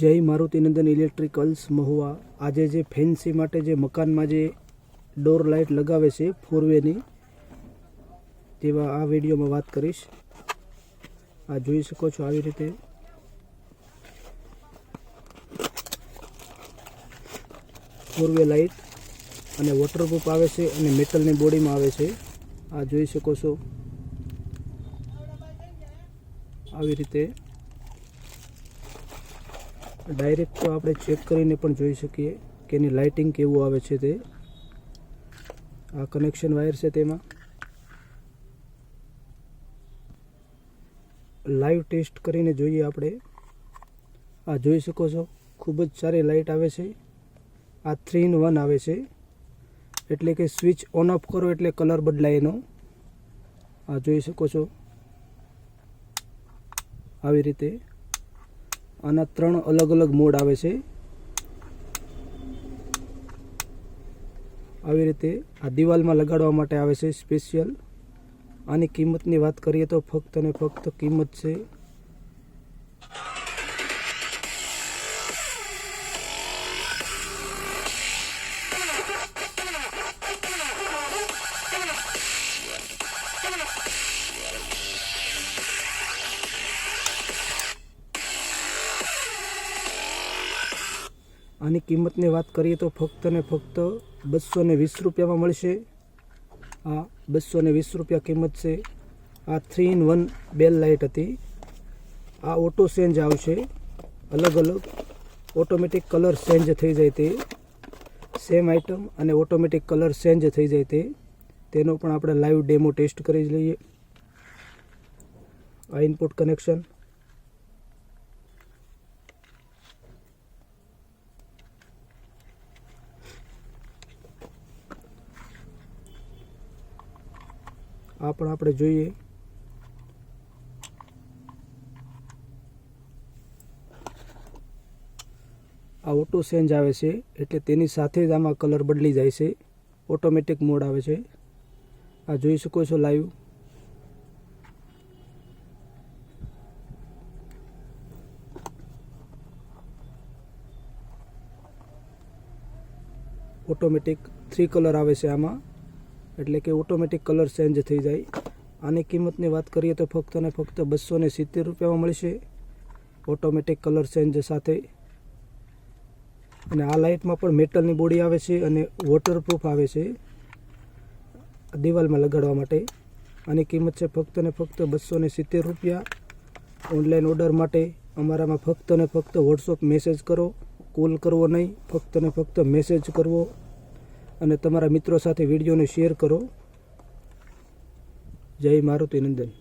જય મારુતિનંદન ઇલેક્ટ્રિકલ્સ મહુવા। આજે જે ફેન્સી માટે જે મકાનમાં જે ડોર લાઇટ લગાવે છે ફોરવેની, તેવા આ વિડીયોમાં વાત કરીશ। આ જોઈ શકો છો, આવી રીતે ફોરવે લાઇટ અને વોટરપ્રૂફ આવે છે અને મેટલની બોડીમાં આવે છે। આ જોઈ શકો છો, આવી રીતે ડાયરેક્ટ તો આપણે ચેક કરીને પણ જોઈ શકીએ કે એની લાઇટિંગ કેવું આવે છે તે। આ કનેક્શન વાયર છે, તેમાં લાઈવ ટેસ્ટ કરીને જોઈએ આપણે। આ જોઈ શકો છો, ખૂબ જ સારી લાઇટ આવે છે। આ 3 in 1 આવે છે, એટલે કે સ્વિચ ઓન ઓફ કરો એટલે કલર બદલાય એનો। આ જોઈ શકો છો, આવી રીતે આના 3 અલગ અલગ મોડ આવે છે। આવી રીતે આ દિવાલમાં લગાડવા માટે આવે છે સ્પેશિયલ। આની કિંમતની વાત કરીએ તો ફક્ત અને ફક્ત કિંમત છે આની કિંમતની વાત કરીએ તો ફક્ત ને ફક્ત 220 રૂપિયામાં મળશે। આ 220 રૂપિયા કિંમત છે। આ 3 in 1 બેલ લાઇટ હતી। આ ઓટો ચેન્જ આવશે, અલગ અલગ ઓટોમેટિક કલર ચેન્જ થઈ જાય તે સેમ આઇટમ અને ઓટોમેટિક કલર ચેન્જ થઈ જાય તેનો પણ આપણે લાઈવ ડેમો ટેસ્ટ કરી લઈએ। આ ઇનપુટ કનેક્શન, આ પણ આપણે જોઈએ। આ ઓટો ચેન્જ આવે છે, એટલે તેની સાથે જ આમાં કલર બદલી જાય છે, ઓટોમેટિક મોડ આવે છે। આ જોઈ શકો છો લાઈવ। ઓટોમેટિક 3 કલર આવે છે આમાં, એટલે કે ઓટોમેટિક કલર ચેન્જ થઈ જાય। આની કિંમતની વાત કરીએ તો ફક્ત ને ફક્ત 270 રૂપિયામાં મળશે ઓટોમેટિક કલર ચેન્જ સાથે। અને આ લાઇટમાં પણ મેટલની બોડી આવે છે અને વોટરપ્રૂફ આવે છે દિવાલમાં લગાડવા માટે। આની કિંમત છે ફક્ત ને ફક્ત 270 રૂપિયા। ઓનલાઈન ઓર્ડર માટે અમારામાં ફક્ત ને ફક્ત વોટ્સઅપ મેસેજ કરો, કોલ કરવો નહીં, ફક્ત ને ફક્ત મેસેજ કરવો અને તમારા મિત્રો સાથે વિડીયોને શેર કરો। જય મારુતિનંદન।